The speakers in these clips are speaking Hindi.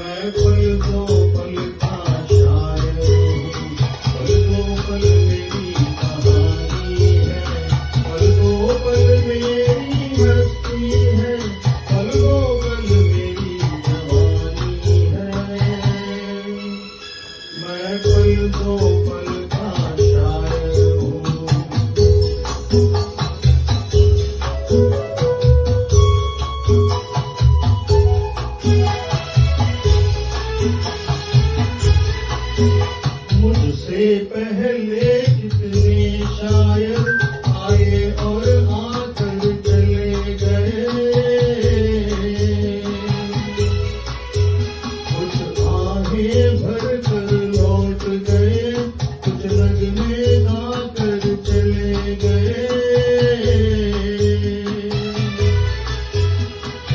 मैं पल दो पल का शायर हूँ, पल दो पल मेरी कहानी है, पल दो पल मेरी हस्ती है, पल दो पल मेरी जवानी है। मैं पल दो पल का शायर हूँ। मुझसे पहले कितने शायर आए और आकर चले गए, कुछ आहें भर कर लौट गए, कुछ नगमे गाकर चले गए।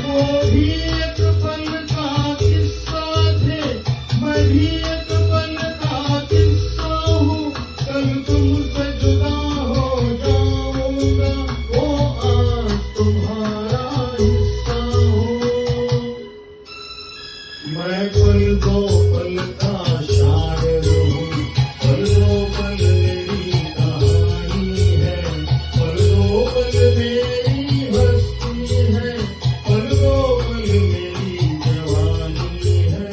वो भी एक पल का किस्सा थे, मैं भी एक पल का किस्सा हूँ, कल तुमसे जुदा हो जाऊंगा, वो आज तुम्हारा हिस्सा हूँ। मैं पल दो पल का शायर हूँ, पल दो पल मेरी कहानी है, पल दो पल मेरी हस्ती है, पल दो पल मेरी जवानी है।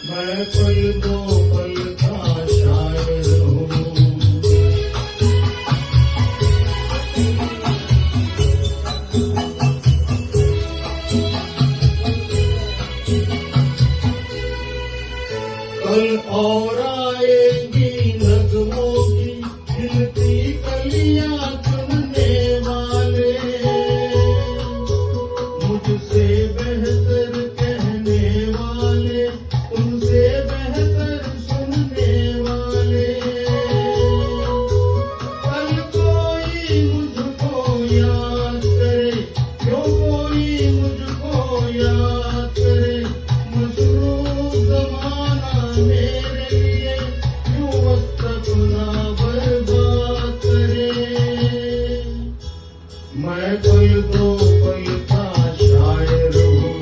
मैं पल दो पल का शायर हूँ। कल और आएगी नगमों की खिलती कलियां चुनने वाले, मुझसे बेहतर कहने वाले, तुमसे बेहतर सुनने वाले। कल कोई मुझको याद करे, क्यों कोई मुझको याद करे, मशरूफ ज़माना मेरे लिए क्यों वक्त अपना बर्बाद करे। मैं पल दो पल का शायर हूँ,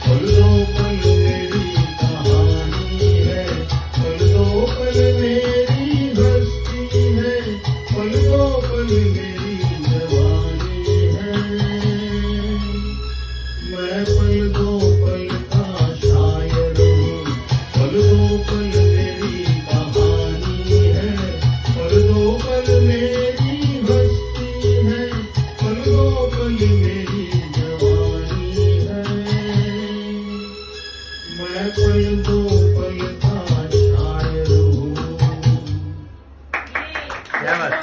पल दो पल मेरी कहानी है, पल दो पल मेरी हस्ती है, पल दो पल मेरी जवानी है। मैं पल दो पल का शायर हूँ, पल दो पल मेरी कहानी है, पल दो पल मेरी हस्ती है, पल दो पल मेरी जवानी है। मैं पल दो पल का शायर हूँ। क्या बात